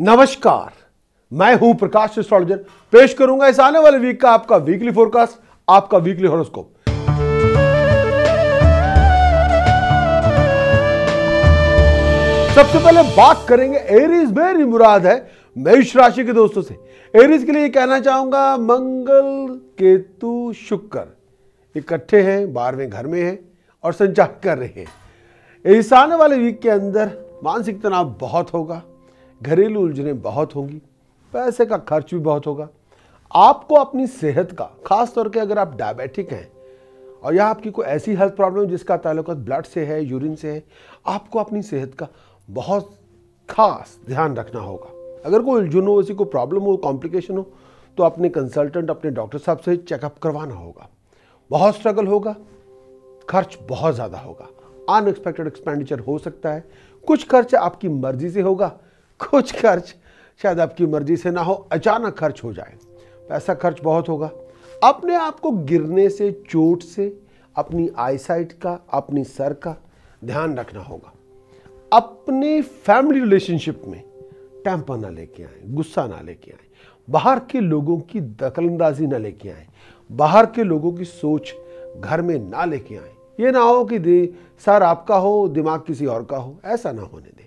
नमस्कार, मैं हूं प्रकाश एस्ट्रोलॉजर। पेश करूंगा इस आने वाले वीक का आपका वीकली फोरकास्ट, आपका वीकली हॉरोस्कोप। सबसे पहले बात करेंगे एरीज। मेरी मुराद है मेष राशि के दोस्तों से। एरीज के लिए कहना चाहूंगा, मंगल केतु शुक्र इकट्ठे हैं, 12वें घर में हैं और संचार कर रहे हैं। इस आने वाले वीक के अंदर मानसिक तनाव बहुत होगा, घरेलू उलझनें बहुत होंगी, पैसे का खर्च भी बहुत होगा। आपको अपनी सेहत का, खास तौर पे अगर आप डायबिटिक हैं और या आपकी कोई ऐसी हेल्थ प्रॉब्लम जिसका ताल्लुक ब्लड से है, यूरिन से है, आपको अपनी सेहत का बहुत खास ध्यान रखना होगा। अगर कोई उलझन हो, ऐसी कोई प्रॉब्लम हो, कॉम्प्लिकेशन हो, तो अपने कंसल्टेंट, अपने डॉक्टर साहब से चेकअप करवाना होगा। बहुत स्ट्रगल होगा, खर्च बहुत ज़्यादा होगा, अनएक्सपेक्टेड एक्सपेंडिचर हो सकता है। कुछ खर्च आपकी मर्जी से होगा, कुछ खर्च शायद आपकी मर्जी से ना हो, अचानक खर्च हो जाए। पैसा खर्च बहुत होगा। अपने आप को गिरने से, चोट से, अपनी आईसाइट का, अपनी सर का ध्यान रखना होगा। अपने फैमिली रिलेशनशिप में टेम्पर ना लेके आए, गुस्सा ना लेके आए, बाहर के लोगों की दखलंदाजी ना लेके आए, बाहर के लोगों की सोच घर में ना लेके आए। ये ना हो कि सर आपका हो, दिमाग किसी और का हो, ऐसा ना होने दें।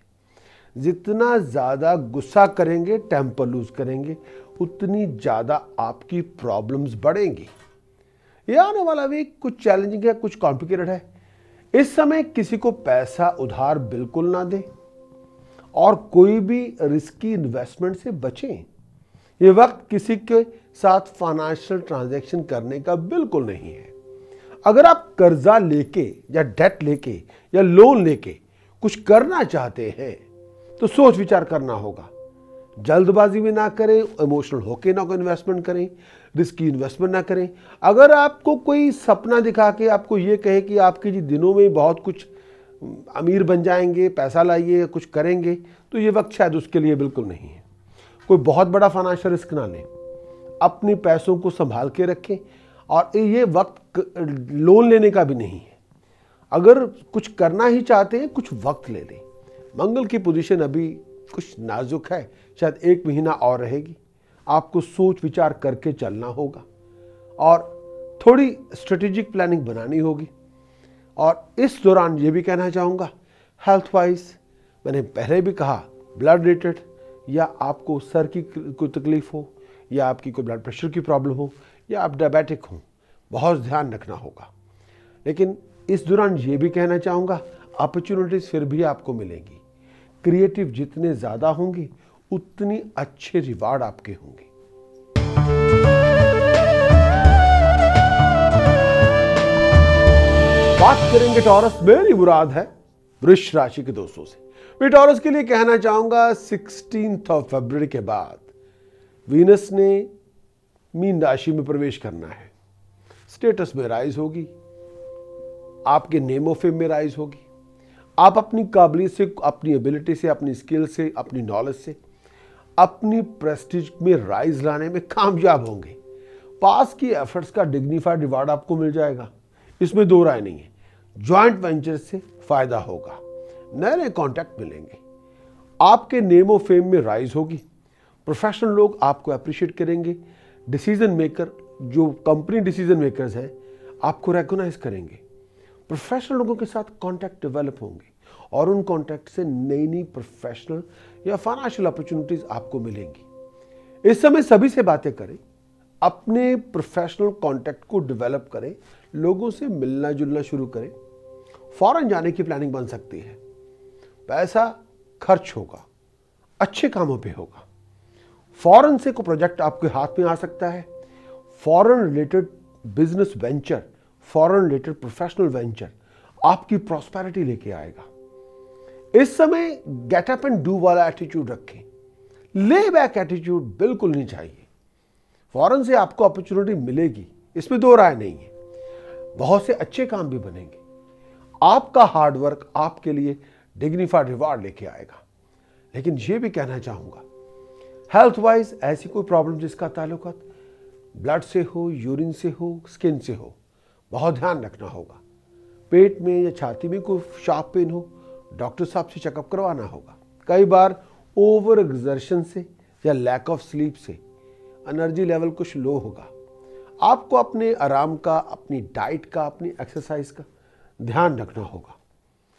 जितना ज़्यादा गुस्सा करेंगे, टेम्पर लूज करेंगे, उतनी ज़्यादा आपकी प्रॉब्लम्स बढ़ेंगी। ये आने वाला वीक कुछ चैलेंजिंग है, कुछ कॉम्प्लिकेटेड है। इस समय किसी को पैसा उधार बिल्कुल ना दें और कोई भी रिस्की इन्वेस्टमेंट से बचें। ये वक्त किसी के साथ फाइनेंशियल ट्रांजैक्शन करने का बिल्कुल नहीं है। अगर आप कर्जा लेके या डेट लेके या लोन लेके कुछ करना चाहते हैं तो सोच विचार करना होगा। जल्दबाजी में ना करें, इमोशनल होके ना कोई इन्वेस्टमेंट करें, रिस्की इन्वेस्टमेंट ना करें। अगर आपको कोई सपना दिखा के आपको ये कहे कि आपके जी दिनों में बहुत कुछ अमीर बन जाएंगे, पैसा लाइए, कुछ करेंगे, तो ये वक्त शायद उसके लिए बिल्कुल नहीं है। कोई बहुत बड़ा फाइनेंशियल रिस्क ना लें, अपने पैसों को संभाल के रखें। और ये वक्त लोन लेने का भी नहीं है। अगर कुछ करना ही चाहते हैं, कुछ वक्त ले लें। मंगल की पोजीशन अभी कुछ नाजुक है, शायद 1 महीना और रहेगी। आपको सोच विचार करके चलना होगा और थोड़ी स्ट्रेटेजिक प्लानिंग बनानी होगी। और इस दौरान ये भी कहना चाहूँगा, हेल्थ वाइज मैंने पहले भी कहा, ब्लड रिलेटेड या आपको सर की कोई तकलीफ हो या आपकी कोई ब्लड प्रेशर की प्रॉब्लम हो या आप डायबिटिक हो, बहुत ध्यान रखना होगा। लेकिन इस दौरान ये भी कहना चाहूँगा, अपॉर्चुनिटीज फिर भी आपको मिलेंगी। क्रिएटिव जितने ज़्यादा होंगे उतनी अच्छे रिवार्ड आपके होंगे। बात करेंगे टॉरस। मेरी मुराद है वृष राशि के दोस्तों से। मैं टॉरस के लिए कहना चाहूंगा, 16 फरवरी के बाद वीनस ने मीन राशि में प्रवेश करना है। स्टेटस में राइज होगी, आपके नेम ऑफ फेम में राइज होगी। आप अपनी काबिलियत से, अपनी एबिलिटी से, अपनी स्किल से, अपनी नॉलेज से अपनी प्रेस्टीज में राइज लाने में कामयाब होंगे। पास की एफर्ट्स का डिग्निफाइड रिवार्ड आपको मिल जाएगा, इसमें दो राय नहीं है। जॉइंट वेंचर से फायदा होगा, नए नए कॉन्टैक्ट मिलेंगे, आपके नेम ऑफ फेम में राइज होगी। प्रोफेशनल लोग आपको अप्रिशिएट करेंगे। डिसीजन मेकर, जो कंपनी डिसीजन मेकर्स हैं, आपको रेकॉग्नाइज करेंगे। प्रोफेशनल लोगों के साथ कॉन्टैक्ट डेवलप होंगे और उन कॉन्टैक्ट से नई नई प्रोफेशनल या फाइनेंशियल अपॉर्चुनिटीज आपको मिलेंगी। इस समय सभी से बातें करें, अपने प्रोफेशनल कॉन्टैक्ट को डेवलप करें, लोगों से मिलना जुलना शुरू करें। फॉरेन जाने की प्लानिंग बन सकती है। पैसा खर्च होगा, अच्छे कामों पे होगा। फॉरेन से कोई प्रोजेक्ट आपके हाथ में आ सकता है। Foreign related business venture, foreign related professional venture आपकी प्रॉस्पेरिटी लेके आएगा। इस समय गेट अप एंड डू वाला एटीट्यूड रखें, ले बैक एटीट्यूड बिल्कुल नहीं चाहिए। फॉरेन से आपको अपॉर्चुनिटी मिलेगी, इसमें दो राय नहीं है। बहुत से अच्छे काम भी बनेंगे। आपका हार्डवर्क आपके लिए डिग्निफाइड रिवार्ड लेके आएगा। लेकिन यह भी कहना चाहूंगा, हेल्थ वाइज ऐसी कोई प्रॉब्लम जिसका ताल्लुक ब्लड से हो, यूरिन से हो, स्किन से हो, बहुत ध्यान रखना होगा। पेट में या छाती में कोई शार्प पेन हो, डॉक्टर साहब से चेकअप करवाना होगा। कई बार ओवर एक्सर्शन से या लैक ऑफ स्लीप से एनर्जी लेवल कुछ लो होगा। आपको अपने आराम का, अपनी डाइट का, अपनी एक्सरसाइज का ध्यान रखना होगा।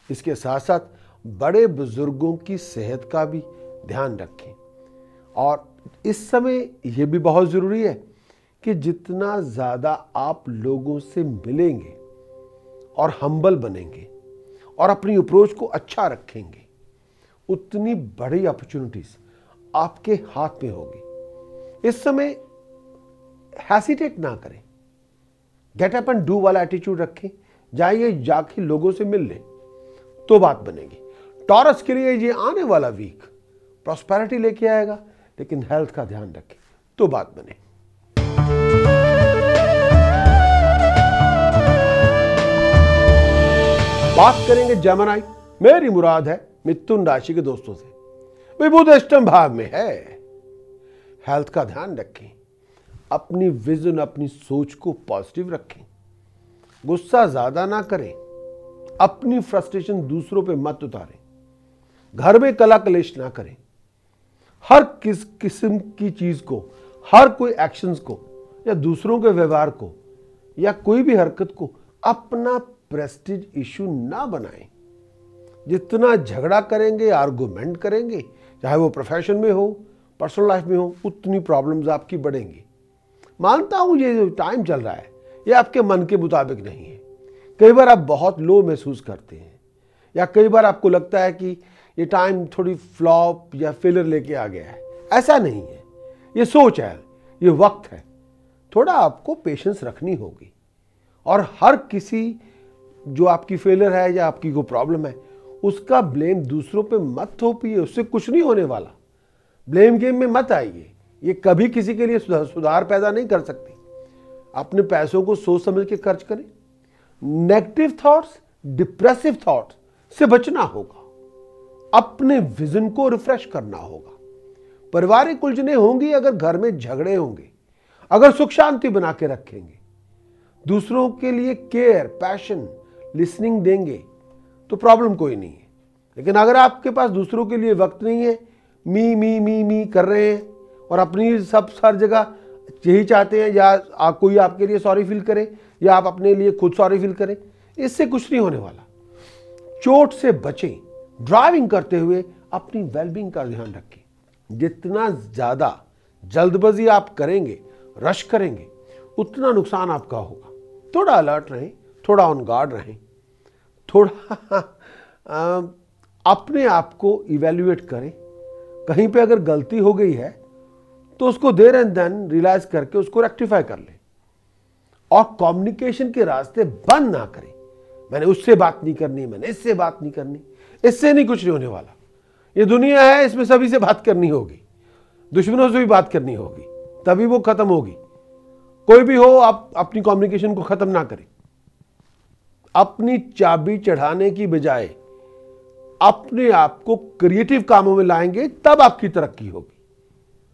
इसके साथ साथ बड़े बुजुर्गों की सेहत का भी ध्यान रखें। और इस समय यह भी बहुत ज़रूरी है कि जितना ज़्यादा आप लोगों से मिलेंगे और हम्बल बनेंगे और अपनी अप्रोच को अच्छा रखेंगे, उतनी बड़ी अपॉर्चुनिटीज आपके हाथ में होगी। इस समय हेसिटेट ना करें, गेट अप एंड डू वाला एटीट्यूड रखें। जाइए, जाके लोगों से मिल लें तो बात बनेगी। टॉरस के लिए ये आने वाला वीक प्रॉस्पेरिटी लेके आएगा, लेकिन हेल्थ का ध्यान रखें तो बात बने। बात करेंगे जेमिनी। मेरी मुराद है मिथुन राशि के दोस्तों से। वे बुध अष्टम भाव में है। हेल्थ का ध्यान रखें, अपनी विजन, अपनी सोच को पॉजिटिव रखें, गुस्सा ज्यादा ना करें, अपनी फ्रस्ट्रेशन दूसरों पे मत उतारें, घर में कला कलेश ना करें। हर किस्म की चीज को, हर कोई एक्शंस को या दूसरों के व्यवहार को या कोई भी हरकत को अपना प्रेस्टीज इशू ना बनाएं। जितना झगड़ा करेंगे, आर्गुमेंट करेंगे, चाहे वो प्रोफेशन में हो, पर्सनल लाइफ में हो, उतनी प्रॉब्लम्स आपकी बढ़ेंगी। मानता हूं ये जो टाइम चल रहा है ये आपके मन के मुताबिक नहीं है। कई बार आप बहुत लो महसूस करते हैं या कई बार आपको लगता है कि ये टाइम थोड़ी फ्लॉप या फेलियर लेके आ गया है। ऐसा नहीं है, ये सोच है, ये वक्त है। थोड़ा आपको पेशेंस रखनी होगी और हर किसी जो आपकी फेलियर है या आपकी कोई प्रॉब्लम है उसका ब्लेम दूसरों पे मत थोपिए, उससे कुछ नहीं होने वाला। ब्लेम गेम में मत आइए, ये कभी किसी के लिए सुधार पैदा नहीं कर सकती। अपने पैसों को सोच समझ के खर्च करें। नेगेटिव थॉट्स, डिप्रेसिव थॉट्स से बचना होगा। अपने विजन को रिफ्रेश करना होगा। पारिवारिक उलझने होंगी अगर घर में झगड़े होंगे, अगर सुख शांति बना के रखेंगे, दूसरों के लिए केयर, पैशन, लिसनिंग देंगे तो प्रॉब्लम कोई नहीं है। लेकिन अगर आपके पास दूसरों के लिए वक्त नहीं है, मी मी मी मी कर रहे हैं और अपनी सब हर जगह यही चाहते हैं या कोई आपके लिए सॉरी फील करे या आप अपने लिए खुद सॉरी फील करें, इससे कुछ नहीं होने वाला। चोट से बचें। ड्राइविंग करते हुए अपनी वेलबींग का ध्यान रखें। जितना ज्यादा जल्दबाजी आप करेंगे, रश करेंगे, उतना नुकसान आपका होगा। थोड़ा अलर्ट रहें, थोड़ा ऑन गार्ड रहें, थोड़ा अपने आप को इवेल्युएट करें। कहीं पे अगर गलती हो गई है तो उसको देर एंड देन रियलाइज करके उसको रेक्टिफाई कर लें और कम्युनिकेशन के रास्ते बंद ना करें। मैंने उससे बात नहीं करनी, मैंने इससे बात नहीं करनी, इससे नहीं कुछ नहीं होने वाला। ये दुनिया है, इसमें सभी से बात करनी होगी, दुश्मनों से भी बात करनी होगी, तभी वो खत्म होगी। कोई भी हो, आप अपनी कम्युनिकेशन को खत्म ना करें। अपनी चाबी चढ़ाने की बजाय अपने आप को क्रिएटिव कामों में लाएंगे तब आपकी तरक्की होगी।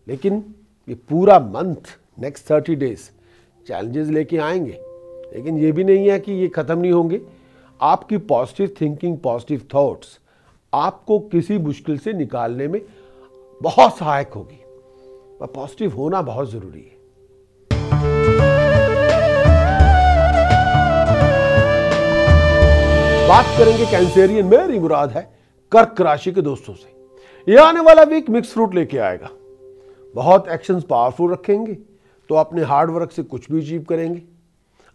लेकिन ये पूरा मंथ, नेक्स्ट 30 डेज चैलेंजेस लेके आएंगे, लेकिन ये भी नहीं है कि ये खत्म नहीं होंगे। आपकी पॉजिटिव थिंकिंग, पॉजिटिव थॉट्स आपको किसी मुश्किल से निकालने में बहुत सहायक होगी। पर पॉजिटिव होना बहुत जरूरी है। बात करेंगे कैंसेरियन, मेरी मुराद है कर्क राशि के दोस्तों से। यह आने वाला वीक मिक्स फ्रूट लेके आएगा। बहुत एक्शंस पावरफुल रखेंगे तो अपने हार्ड वर्क से कुछ भी अचीव करेंगे।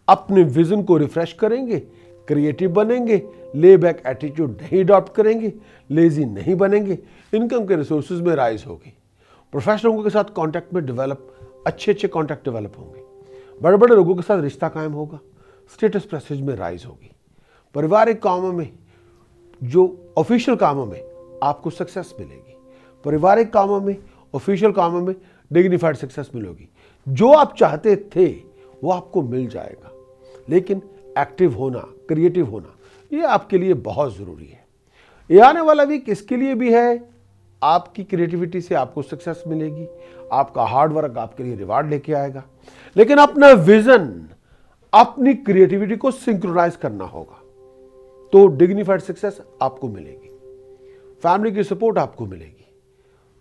अपने विजन को रिफ्रेश करेंगे, क्रिएटिव बनेंगे, ले बैक एटीट्यूड नहीं अडॉप्ट करेंगे, लेजी नहीं बनेंगे, इनकम के रिसोर्सेज में राइज होगी। प्रोफेशनलों के साथ कॉन्टैक्ट में अच्छे कॉन्टैक्ट डेवलप होंगे। बड़े बड़े लोगों के साथ रिश्ता कायम होगा। स्टेटस प्रेस्टीज में राइज होगी। पारिवारिक कामों में, जो ऑफिशियल कामों में आपको सक्सेस मिलेगी। पारिवारिक कामों में, ऑफिशियल कामों में डिग्निफाइड सक्सेस मिलेगी। जो आप चाहते थे वो आपको मिल जाएगा। लेकिन एक्टिव होना, क्रिएटिव होना, ये आपके लिए बहुत जरूरी है। ये आने वाला वीक इसके लिए भी है। आपकी क्रिएटिविटी से आपको सक्सेस मिलेगी। आपका हार्ड वर्क आपके लिए रिवार्ड लेके आएगा। लेकिन अपना विजन, अपनी क्रिएटिविटी को सिंक्रोनाइज करना होगा तो डिग्निफाइड सक्सेस आपको मिलेगी। फैमिली की सपोर्ट आपको मिलेगी।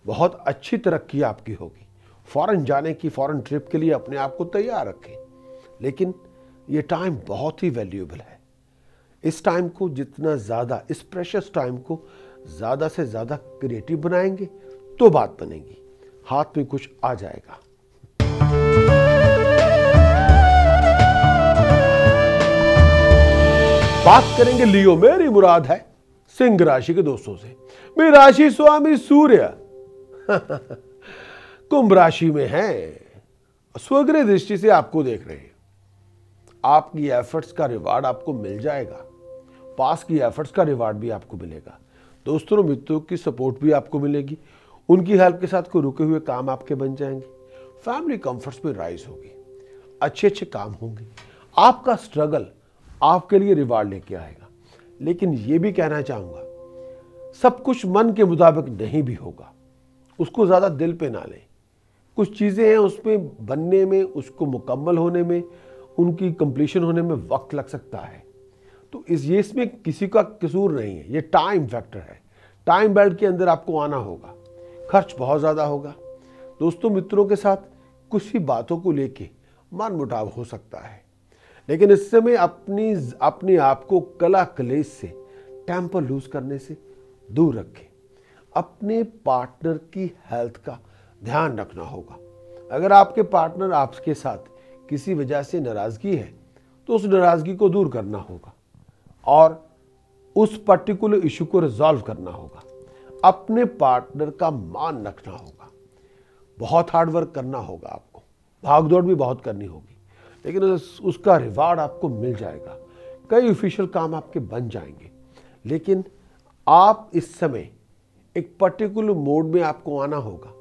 बहुत अच्छी तरक्की आपकी होगी। फॉरेन जाने की, फॉरेन ट्रिप के लिए अपने आप को तैयार रखें। लेकिन ये टाइम बहुत ही वैल्यूएबल है। इस टाइम को जितना ज़्यादा, इस प्रेशियस टाइम को ज़्यादा से ज़्यादा क्रिएटिव बनाएंगे तो बात बनेगी, हाथ में कुछ आ जाएगा। बात करेंगे लियो, मेरी मुराद है सिंह राशि के दोस्तों से। मेरी राशि स्वामी सूर्य कुंभ राशि में है, स्वग्रह दृष्टि से आपको देख रहे हैं। आपकी एफर्ट्स का रिवार्ड आपको मिल जाएगा, पास की एफर्ट्स का रिवार्ड भी आपको मिलेगा। दोस्तों और मित्रों की सपोर्ट भी आपको मिलेगी, उनकी हेल्प के साथ कोई रुके हुए काम आपके बन जाएंगे। फैमिली कंफर्ट्स में राइज होगी, अच्छे अच्छे काम होंगे। आपका स्ट्रगल आपके लिए रिवार्ड लेके आएगा। लेकिन ये भी कहना चाहूंगा, सब कुछ मन के मुताबिक नहीं भी होगा, उसको ज़्यादा दिल पे ना लें। कुछ चीज़ें हैं उसमें बनने में, उसको मुकम्मल होने में, उनकी कंप्लीशन होने में वक्त लग सकता है। तो इसमें किसी का कसूर नहीं है, ये टाइम फैक्टर है। टाइम बेल्ट के अंदर आपको आना होगा, खर्च बहुत ज़्यादा होगा। दोस्तों मित्रों के साथ कुछ ही बातों को लेके मन मुटाव हो सकता है। लेकिन इस समय अपने आप को कला कलेश से, टेम्पर लूज करने से दूर रखें। अपने पार्टनर की हेल्थ का ध्यान रखना होगा। अगर आपके पार्टनर आपके साथ किसी वजह से नाराज़गी है तो उस नाराज़गी को दूर करना होगा और उस पर्टिकुलर इशू को रिजॉल्व करना होगा। अपने पार्टनर का मान रखना होगा। बहुत हार्ड वर्क करना होगा, आपको भागदौड़ भी बहुत करनी होगी, लेकिन उसका रिवार्ड आपको मिल जाएगा। कई ऑफिशियल काम आपके बन जाएंगे। लेकिन आप इस समय एक पर्टिकुलर मोड में आपको आना होगा।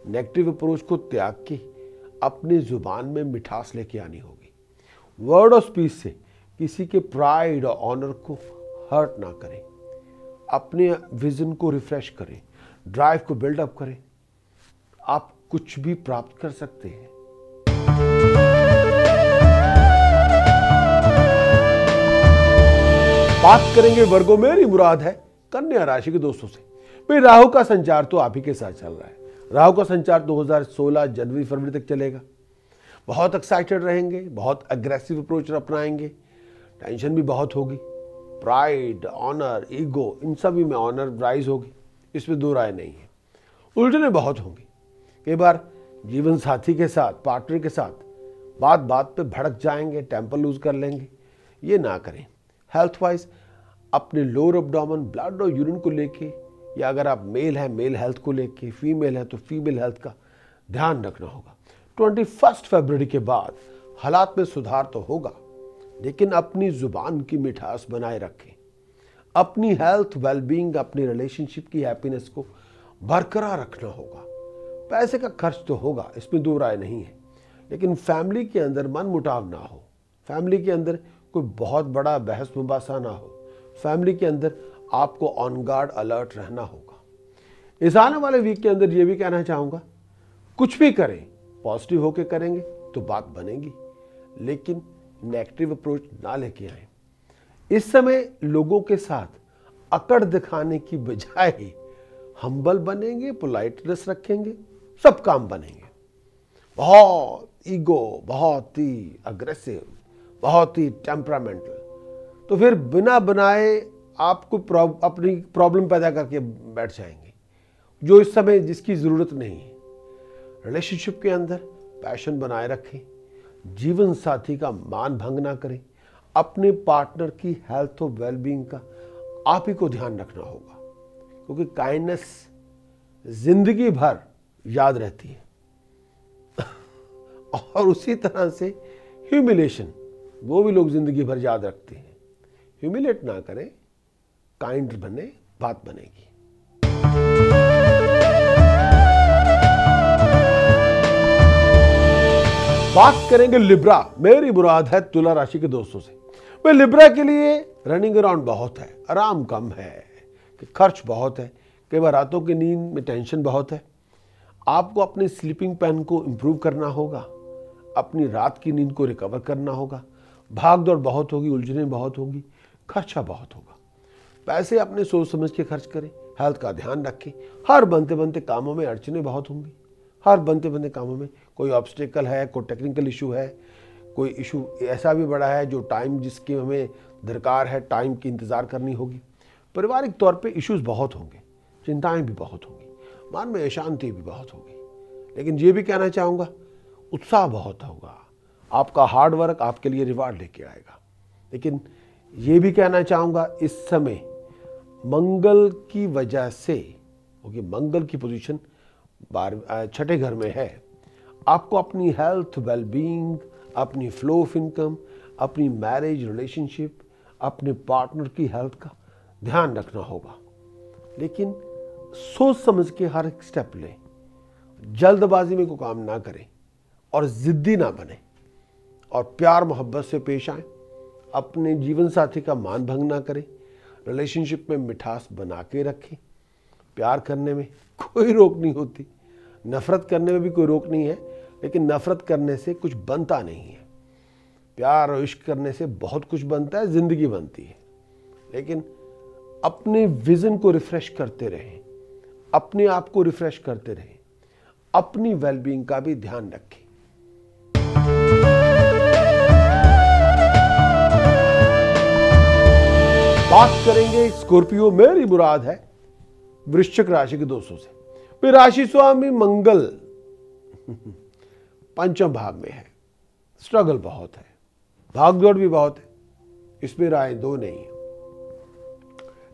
नेगेटिव अप्रोच को त्याग के अपनी जुबान में मिठास लेके आनी होगी। वर्ड ऑफ स्पीच से किसी के प्राइड और ऑनर को हर्ट ना करें। अपने विजन को रिफ्रेश करें, ड्राइव को बिल्डअप करें। आप कुछ भी प्राप्त कर सकते हैं। बात करेंगे वर्गों, मेरी मुराद है कन्या राशि के दोस्तों से। भाई राहु का संचार तो आप ही के साथ चल रहा है। राहु का संचार 2016 जनवरी फरवरी तक चलेगा। बहुत एक्साइटेड रहेंगे, बहुत अग्रेसिव अप्रोच अपनाएंगे, टेंशन भी बहुत होगी। प्राइड, ऑनर, ईगो, इन सभी में ऑनर राइज होगी, इसमें दो राय नहीं है। उलझने बहुत होंगी। कई बार जीवन साथी के साथ, पार्टनर के साथ बात बात पे भड़क जाएंगे, टेम्पर लूज कर लेंगे। ये ना करें। हेल्थ वाइज अपने लोअर एब्डोमेन, ब्लड और यूरिन को लेके, या अगर आप मेल हैं मेल हेल्थ को लेके, फीमेल है तो फीमेल हेल्थ का ध्यान रखना होगा। 21 फरवरी के बाद हालात में सुधार तो होगा, लेकिन अपनी जुबान की मिठास बनाए रखें। अपनी हेल्थ, वेलबींग, अपनी रिलेशनशिप की हैप्पीनेस को बरकरार रखना होगा। पैसे का खर्च तो होगा, इसमें दो राय नहीं है, लेकिन फैमिली के अंदर मन मुटाव ना हो। फैमिली के अंदर कोई बहुत बड़ा बहस मुबासा ना हो। फैमिली के अंदर आपको ऑन गार्ड, अलर्ट रहना होगा। इस आने वाले वीक के अंदर ये भी कहना चाहूँगा, कुछ भी करें पॉजिटिव होके करेंगे तो बात बनेगी, लेकिन नेगेटिव अप्रोच ना लेके आए। इस समय लोगों के साथ अकड़ दिखाने की बजाय हम्बल बनेंगे, पोलाइटनेस रखेंगे, सब काम बनेंगे। बहुत ईगो, बहुत ही अग्रेसिव, बहुत ही टेम्परामेंटल, तो फिर बिना बनाए आपको अपनी प्रॉब्लम पैदा करके बैठ जाएंगे, जो इस समय जिसकी ज़रूरत नहीं है। रिलेशनशिप के अंदर पैशन बनाए रखें, जीवन साथी का मान भंग ना करें। अपने पार्टनर की हेल्थ और वेलबींग का आप ही को ध्यान रखना होगा, क्योंकि काइंडनेस जिंदगी भर याद रहती है और उसी तरह से ह्यूमिलेशन, वो भी लोग जिंदगी भर याद रखते हैं। ह्यूमिलेट ना करें, काइंड बने, बात बनेगी। बात करेंगे लिब्रा, मेरी मुराद है तुला राशि के दोस्तों से। भाई लिब्रा के लिए रनिंग अराउंड बहुत है, आराम कम है, कि खर्च बहुत है, कई बार रातों की नींद में टेंशन बहुत है। आपको अपने स्लीपिंग पैन को इम्प्रूव करना होगा, अपनी रात की नींद को रिकवर करना होगा। भाग दौड़ बहुत होगी, उलझने बहुत होगी, खर्चा बहुत होगा। पैसे अपने सोच समझ के खर्च करें, हेल्थ का ध्यान रखें। हर बनते बनते कामों में अड़चने बहुत होंगी, हर बनते बनते कामों में कोई ऑब्स्टेकल है, कोई टेक्निकल इशू है, कोई इशू ऐसा भी बड़ा है जो टाइम जिसकी हमें दरकार है, टाइम की इंतज़ार करनी होगी। पारिवारिक तौर पे इश्यूज बहुत होंगे, चिंताएं भी बहुत होंगी, मन में अशांति भी बहुत होगी। लेकिन ये भी कहना चाहूँगा, उत्साह बहुत होगा, आपका हार्ड वर्क आपके लिए रिवार्ड लेके आएगा। लेकिन ये भी कहना चाहूँगा, इस समय मंगल की वजह से, क्योंकि मंगल की पोजीशन 6ठे घर में है, आपको अपनी हेल्थ, वेलबींग, अपनी फ्लो ऑफ इनकम, अपनी मैरिज रिलेशनशिप, अपने पार्टनर की हेल्थ का ध्यान रखना होगा। लेकिन सोच समझ के हर एक स्टेप लें, जल्दबाजी में कोई काम ना करें और जिद्दी ना बने, और प्यार मोहब्बत से पेश आएं। अपने जीवन साथी का मान भंग ना करें, रिलेशनशिप में मिठास बना के रखें। प्यार करने में कोई रोक नहीं होती, नफरत करने में भी कोई रोक नहीं है, लेकिन नफरत करने से कुछ बनता नहीं है। प्यार और इश्क करने से बहुत कुछ बनता है, जिंदगी बनती है। लेकिन अपने विजन को रिफ्रेश करते रहें, अपने आप को रिफ्रेश करते रहें, अपनी वेलबींग का भी ध्यान रखें। बात करेंगे स्कॉर्पियो, मेरी मुराद है वृश्चिक राशि के दोस्तों से। फिर राशि स्वामी मंगल पंचम भाव में है, स्ट्रगल बहुत है, भागदौड़ भी बहुत है, इसमें राय दो नहीं है।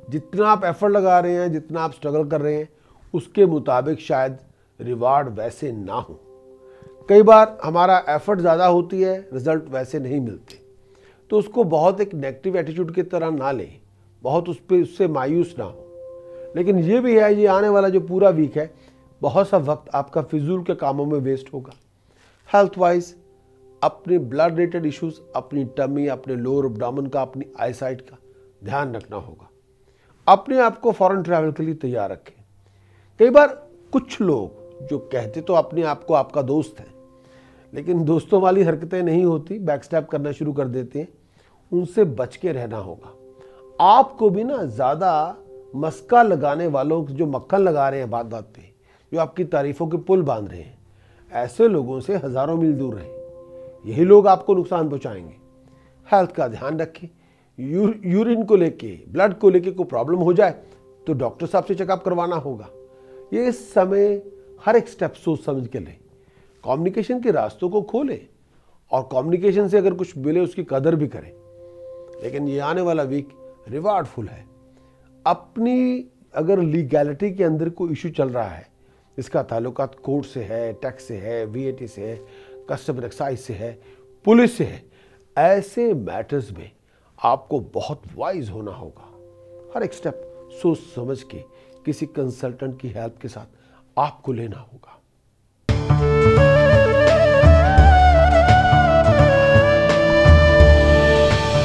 जितना आप एफर्ट लगा रहे हैं, जितना आप स्ट्रगल कर रहे हैं, उसके मुताबिक शायद रिवार्ड वैसे ना हो। कई बार हमारा एफर्ट ज़्यादा होती है, रिजल्ट वैसे नहीं मिलते, तो उसको बहुत एक नेगेटिव एटीट्यूड की तरह ना लें, बहुत उससे मायूस ना हो। लेकिन ये भी है, ये आने वाला जो पूरा वीक है, बहुत सा वक्त आपका फिजूल के कामों में वेस्ट होगा। हेल्थ वाइज अपने ब्लड रिलेटेड इश्यूज, अपनी टमी, अपने लोअर एब्डोमेन का, अपनी आईसाइट का ध्यान रखना होगा। अपने आप को फॉरेन ट्रैवल के लिए तैयार रखें। कई बार कुछ लोग जो कहते तो अपने आप को आपका दोस्त है, लेकिन दोस्तों वाली हरकतें नहीं होती, बैकस्टैप करना शुरू कर देते हैं, उनसे बच के रहना होगा। आपको भी ना ज़्यादा मस्का लगाने वालों, जो मक्खन लगा रहे हैं बात बात पे, जो आपकी तारीफों के पुल बांध रहे हैं, ऐसे लोगों से हजारों मील दूर रहें। यही लोग आपको नुकसान पहुंचाएंगे। हेल्थ का ध्यान रखें। यूरिन को लेके, ब्लड को लेके कोई प्रॉब्लम हो जाए तो डॉक्टर साहब से चेकअप करवाना होगा। ये इस समय हर एक स्टेप सोच समझ के लें। कम्युनिकेशन के रास्तों को खोलें और कम्युनिकेशन से अगर कुछ मिले उसकी कदर भी करें। लेकिन ये आने वाला वीक रिवार्डफुल है। अपनी अगर लीगैलिटी के अंदर कोई इशू चल रहा है, इसका ताल्लुकात कोर्ट से है, टैक्स से है, VAT से है, कस्टम एक्साइज से है, पुलिस से है, ऐसे मैटर्स में आपको बहुत वाइज होना होगा। हर एक स्टेप सोच समझ के किसी कंसल्टेंट की हेल्प के साथ आपको लेना होगा।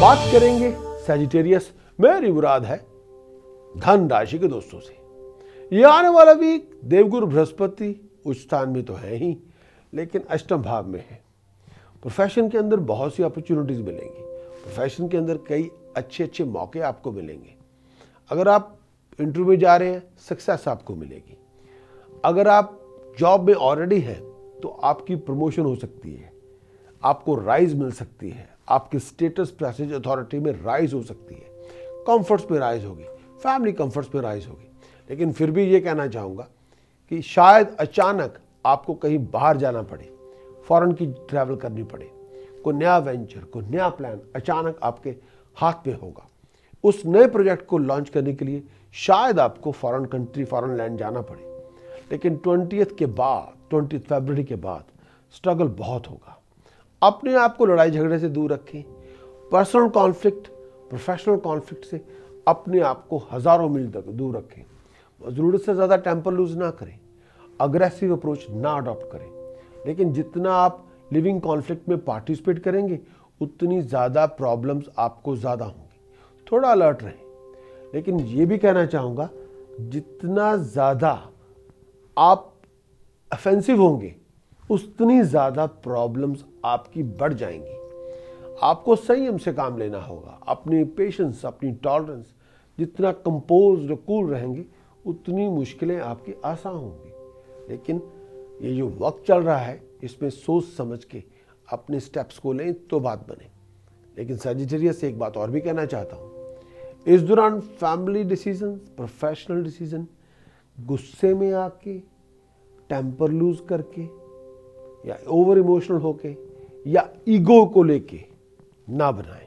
बात करेंगे सैजिटेरियस, मेरी मुराद है धन राशि के दोस्तों से। यह आने वाला वीक देवगुरु बृहस्पति उच्च स्थान में तो है ही, लेकिन अष्टम भाव में है। प्रोफेशन के अंदर बहुत सी अपॉर्चुनिटीज मिलेंगी, प्रोफेशन के अंदर कई अच्छे अच्छे मौके आपको मिलेंगे। अगर आप इंटरव्यू में जा रहे हैं, सक्सेस आपको मिलेगी। अगर आप जॉब में ऑलरेडी हैं तो आपकी प्रमोशन हो सकती है, आपको राइज मिल सकती है, आपके स्टेटस पैसेज अथॉरिटी में राइज हो सकती है, कंफर्ट्स में राइज होगी, फैमिली कंफर्ट्स में राइज होगी। लेकिन फिर भी ये कहना चाहूँगा कि शायद अचानक आपको कहीं बाहर जाना पड़े, फॉरेन की ट्रैवल करनी पड़े, कोई नया वेंचर, कोई नया प्लान अचानक आपके हाथ में होगा। उस नए प्रोजेक्ट को लॉन्च करने के लिए शायद आपको फॉरेन कंट्री, फॉरेन लैंड जाना पड़े। लेकिन 20 के बाद, 20 फरवरी के बाद स्ट्रगल बहुत होगा। अपने आप को लड़ाई झगड़े से दूर रखें। पर्सनल कॉन्फ्लिक्ट, प्रोफेशनल कॉन्फ्लिक्ट से अपने आप को हजारों मील तक दूर रखें। ज़रूरत से ज़्यादा टेम्पर लूज ना करें, अग्रेसिव अप्रोच ना अडॉप्ट करें। लेकिन जितना आप लिविंग कॉन्फ्लिक्ट में पार्टिसिपेट करेंगे, उतनी ज़्यादा प्रॉब्लम्स आपको ज़्यादा होंगी। थोड़ा अलर्ट रहें। लेकिन ये भी कहना चाहूँगा, जितना ज़्यादा आप ऑफेंसिव होंगे, उतनी ज़्यादा प्रॉब्लम्स आपकी बढ़ जाएंगी। आपको संयम से काम लेना होगा। अपनी पेशेंस, अपनी टॉलरेंस, जितना कंपोज्ड और कूल रहेंगे, उतनी मुश्किलें आपकी आसान होंगी। लेकिन ये जो वक्त चल रहा है इसमें सोच समझ के अपने स्टेप्स को लें तो बात बने। लेकिन सजिटेरियस से एक बात और भी कहना चाहता हूँ, इस दौरान फैमिली डिसीजन, प्रोफेशनल डिसीजन गुस्से में आके, टेम्पर लूज करके या ओवर इमोशनल होके या ईगो को लेके ना बनाएं।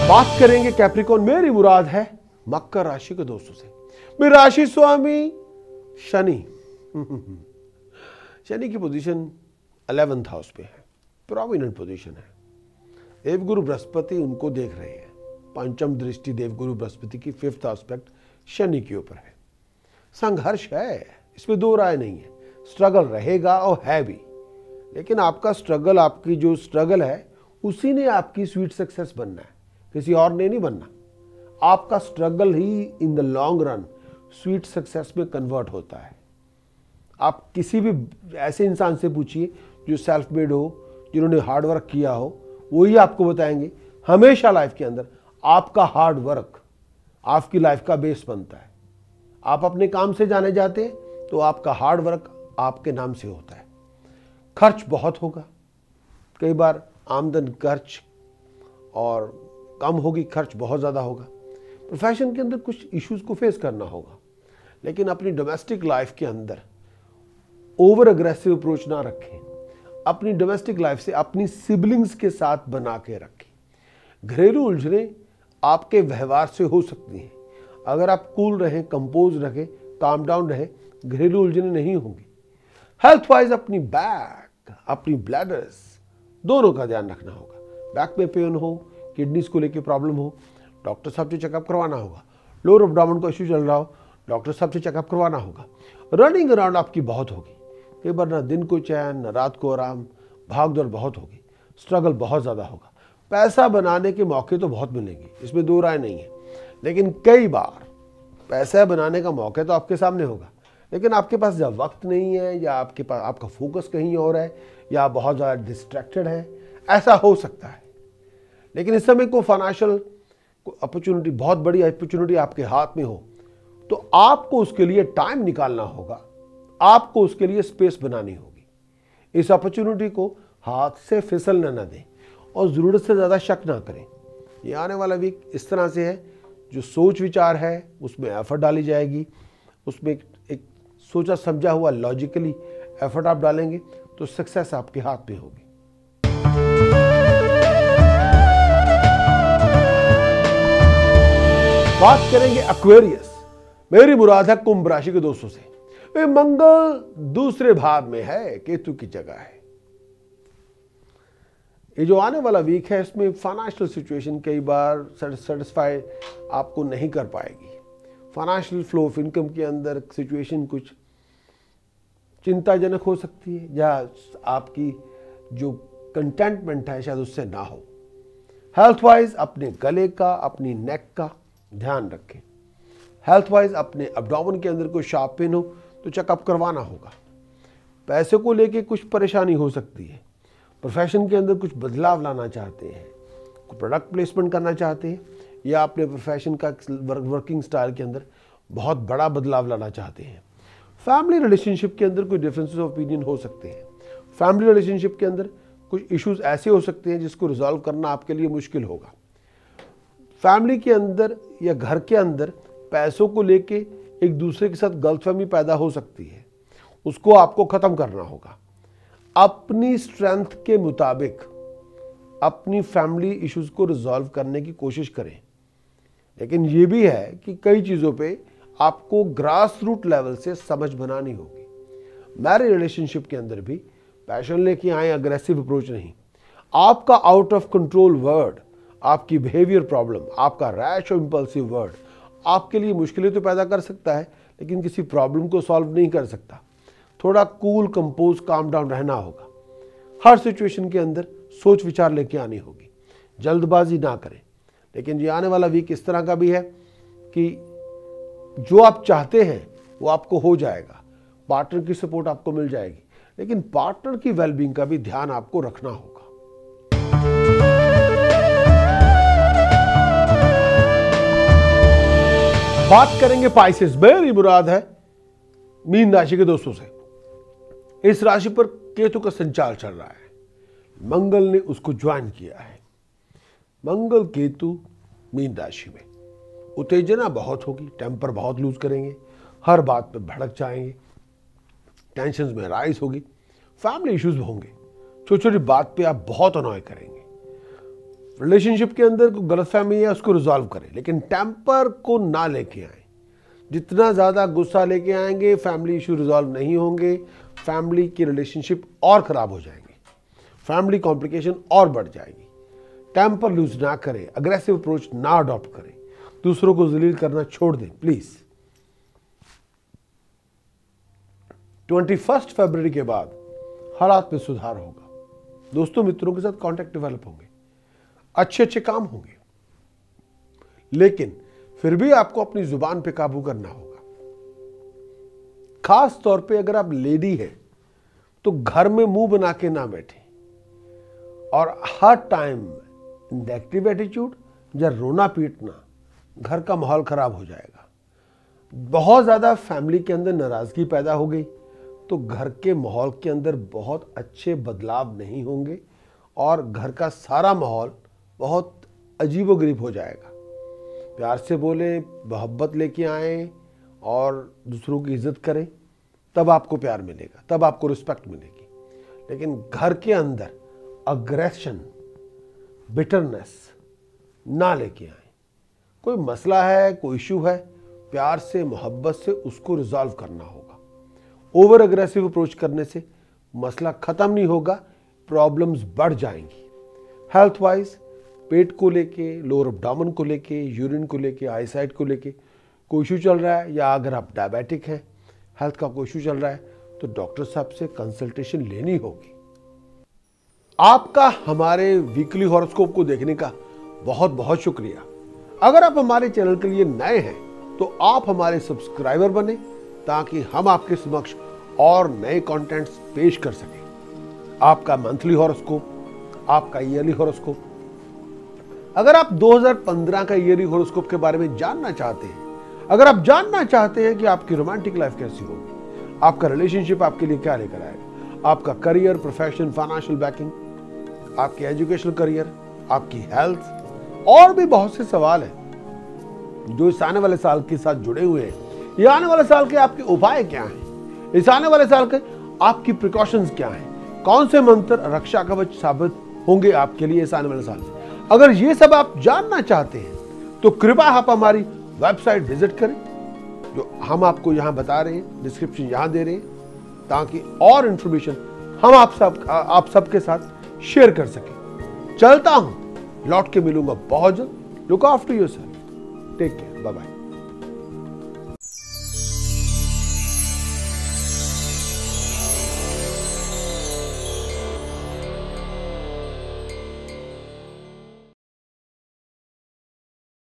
बात करेंगे कैप्रिकॉर्न, मेरी मुराद है मकर राशि के दोस्तों से। मेरी राशि स्वामी शनि शनि की पोजीशन 11th हाउस पे है, प्रोमिनेंट पोजीशन है। देवगुरु बृहस्पति उनको देख रहे हैं, पंचम दृष्टि देवगुरु बृहस्पति की 5th एस्पेक्ट शनि के ऊपर है। संघर्ष है, इसमें दो राय नहीं है, स्ट्रगल रहेगा और है भी। लेकिन आपका स्ट्रगल, आपकी जो स्ट्रगल है उसी ने आपकी स्वीट सक्सेस बनना है, किसी और ने नहीं बनना। आपका struggle he in the long run sweet success में कन्वर्ट होता है। आप किसी भी ऐसे इंसान से पूछिए जो सेल्फ मेड हो, जिन्होंने हार्ड वर्क किया हो, वही आपको बताएंगे हमेशा लाइफ के अंदर आपका हार्ड वर्क आपकी लाइफ का बेस बनता है। आप अपने काम से जाने जाते हैं तो आपका हार्ड वर्क आपके नाम से होता है। खर्च बहुत होगा, कई बार आमदन खर्च और कम होगी, खर्च बहुत ज़्यादा होगा। प्रोफेशन के अंदर कुछ इश्यूज को फेस करना होगा। लेकिन अपनी डोमेस्टिक लाइफ के अंदर ओवर अग्रेसिव अप्रोच ना रखें। अपनी डोमेस्टिक लाइफ से अपनी सिबलिंग्स के साथ बना के रखें। घरेलू उलझनें आपके व्यवहार से हो सकती हैं। अगर आप कूल रहें, कंपोज रखें, काम डाउन रहें, घरेलू उलझनें नहीं होंगी। हेल्थ वाइज अपनी बैक, अपनी ब्लैडर्स दोनों का ध्यान रखना होगा। बैक में पेन हो, किडनीज को लेकर प्रॉब्लम हो, डॉक्टर साहब से चेकअप करवाना होगा। लोअर एब्डोमेन का इश्यू चल रहा हो, डॉक्टर साहब से चेकअप करवाना होगा। रनिंग अराउंड आपकी बहुत होगी, कई बार ना दिन को चैन ना रात को आराम, भाग दौड़ बहुत होगी, स्ट्रगल बहुत ज़्यादा होगा। पैसा बनाने के मौके तो बहुत मिलेंगे, इसमें दो राय नहीं है। लेकिन कई बार पैसा बनाने का मौके तो आपके सामने होगा, लेकिन आपके पास जब वक्त नहीं है या आपके पास आपका फोकस कहीं और है या आप बहुत ज़्यादा डिस्ट्रैक्टेड है, ऐसा हो सकता है। लेकिन इस समय को फाइनेंशियल अपॉर्चुनिटी, बहुत बड़ी अपॉर्चुनिटी आपके हाथ में हो तो आपको उसके लिए टाइम निकालना होगा, आपको उसके लिए स्पेस बनानी होगी। इस अपॉर्चुनिटी को हाथ से फिसलने न दें और ज़रूरत से ज़्यादा शक ना करें। ये आने वाला वीक इस तरह से है, जो सोच विचार है उसमें एफर्ट डाली जाएगी, उसमें एक सोचा समझा हुआ लॉजिकली एफर्ट आप डालेंगे तो सक्सेस आपके हाथ में होगी। बात करेंगे एक्वेरियस, मेरी मुराद है कुंभ राशि के दोस्तों से। वे मंगल दूसरे भाव में है, केतु की जगह है। ये जो आने वाला वीक है इसमें फाइनेंशियल सिचुएशन कई बार सेटिस्फाई आपको नहीं कर पाएगी। फाइनेंशियल फ्लो ऑफ इनकम के अंदर सिचुएशन कुछ चिंताजनक हो सकती है, या आपकी जो कंटेंटमेंट है शायद उससे ना हो। हेल्थ वाइज अपने गले का, अपनी नेक का ध्यान रखें। हेल्थ वाइज अपने एब्डोमेन के अंदर कोई शार्प पेन हो तो चेकअप करवाना होगा। पैसे को लेके कुछ परेशानी हो सकती है। प्रोफेशन के अंदर कुछ बदलाव लाना चाहते हैं, कोई प्रोडक्ट प्लेसमेंट करना चाहते हैं, या अपने प्रोफेशन का वर्किंग स्टाइल के अंदर बहुत बड़ा बदलाव लाना चाहते हैं। फैमिली रिलेशनशिप के अंदर कोई डिफरेंसेस ऑफ ओपिनियन हो सकते हैं। फैमिली रिलेशनशिप के अंदर कुछ इश्यूज ऐसे हो सकते हैं जिसको रिजॉल्व करना आपके लिए मुश्किल होगा। फैमिली के अंदर या घर के अंदर पैसों को लेके एक दूसरे के साथ गलतफहमी पैदा हो सकती है, उसको आपको ख़त्म करना होगा। अपनी स्ट्रेंथ के मुताबिक अपनी फैमिली इश्यूज को रिजॉल्व करने की कोशिश करें। लेकिन ये भी है कि कई चीज़ों पे आपको ग्रास रूट लेवल से समझ बनानी होगी। मैरिज रिलेशनशिप के अंदर भी पैशन लेके आए, अग्रेसिव अप्रोच नहीं। आपका आउट ऑफ कंट्रोल वर्ड, आपकी बिहेवियर प्रॉब्लम, आपका रैश और इंपल्सिव वर्ड आपके लिए मुश्किलें तो पैदा कर सकता है, लेकिन किसी प्रॉब्लम को सॉल्व नहीं कर सकता। थोड़ा कूल, कंपोज, काम डाउन रहना होगा। हर सिचुएशन के अंदर सोच विचार लेके आनी होगी, जल्दबाजी ना करें। लेकिन ये आने वाला वीक इस तरह का भी है कि जो आप चाहते हैं वो आपको हो जाएगा। पार्टनर की सपोर्ट आपको मिल जाएगी, लेकिन पार्टनर की वेलबींग का भी ध्यान आपको रखना होगा। बात करेंगे पाइसेस, मेरी मुराद है मीन राशि के दोस्तों से। इस राशि पर केतु का संचार चल रहा है, मंगल ने उसको ज्वाइन किया है। मंगल केतु मीन राशि में, उत्तेजना बहुत होगी, टेम्पर बहुत लूज करेंगे, हर बात पे भड़क जाएंगे, टेंशन में राइज होगी, फैमिली इश्यूज होंगे, छोटी छोटी बात पे आप बहुत अनॉय करेंगे। रिलेशनशिप के अंदर कोई गलतफहमी है उसको रिजॉल्व करें, लेकिन टेम्पर को ना लेके आए। जितना ज़्यादा गुस्सा लेके आएंगे फैमिली इशू रिजॉल्व नहीं होंगे, फैमिली की रिलेशनशिप और ख़राब हो जाएंगे, फैमिली कॉम्प्लिकेशन और बढ़ जाएगी। टेम्पर लूज ना करें, अग्रेसिव अप्रोच ना अडॉप्ट करें, दूसरों को जलील करना छोड़ दें प्लीज़। 21 फरवरी के बाद हालात में सुधार होगा, दोस्तों मित्रों के साथ कांटेक्ट डेवलप होंगे, अच्छे अच्छे काम होंगे, लेकिन फिर भी आपको अपनी जुबान पे काबू करना होगा। खास तौर पे अगर आप लेडी है तो घर में मुंह बना के ना बैठे और हर टाइम नेगेटिव एटीट्यूड या रोना पीटना, घर का माहौल खराब हो जाएगा। बहुत ज्यादा फैमिली के अंदर नाराजगी पैदा हो गई तो घर के माहौल के अंदर बहुत अच्छे बदलाव नहीं होंगे और घर का सारा माहौल बहुत अजीबोगरीब हो जाएगा। प्यार से बोले, मोहब्बत लेके आए और दूसरों की इज्जत करें, तब आपको प्यार मिलेगा, तब आपको रिस्पेक्ट मिलेगी। लेकिन घर के अंदर अग्रेशन, बिटरनेस ना लेके आए। कोई मसला है, कोई इशू है, प्यार से मोहब्बत से उसको रिजॉल्व करना होगा। ओवर अग्रेसिव अप्रोच करने से मसला खत्म नहीं होगा, प्रॉब्लम्स बढ़ जाएंगी। हेल्थ वाइज पेट को लेके, लोअर एब्डोमेन को लेके, यूरिन को लेके, आईसाइट को लेके कोई इशू चल रहा है, या अगर आप डायबिटिक हैं, हेल्थ का कोई इशू चल रहा है, तो डॉक्टर साहब से कंसल्टेशन लेनी होगी। आपका हमारे वीकली हॉरोस्कोप को देखने का बहुत बहुत शुक्रिया। अगर आप हमारे चैनल के लिए नए हैं तो आप हमारे सब्सक्राइबर बने, ताकि हम आपके समक्ष और नए कंटेंट्स पेश कर सकें। आपका मंथली हॉरोस्कोप, आपका ईयरली हॉरोस्कोप। अगर आप 2015 का ईयरली हॉरोस्कोप के बारे में जानना चाहते हैं, अगर आप जानना चाहते हैं कि आपकी रोमांटिक लाइफ कैसी होगी, आपका रिलेशनशिप आपके लिए क्या लेकर आएगा, आपका करियर, प्रोफेशन, फाइनेंशियल बैकिंग, आपके एजुकेशनल करियर, आपकी हेल्थ, और भी बहुत से सवाल हैं जो इस आने वाले साल के साथ जुड़े हुए हैं। ये आने वाले साल के आपके उपाय क्या हैं, इस आने वाले साल के आपकी प्रिकॉशंस क्या हैं, कौन से मंत्र रक्षा कवच साबित होंगे आपके लिए इस आने वाले साल में। अगर ये सब आप जानना चाहते हैं तो कृपया आप हमारी वेबसाइट विजिट करें, जो हम आपको यहां बता रहे हैं, डिस्क्रिप्शन यहां दे रहे हैं, ताकि और इंफॉर्मेशन हम आप सबके साथ शेयर कर सकें। चलता हूं, लौट के मिलूंगा बहुत जल्द। Look after yourself, take care, bye bye.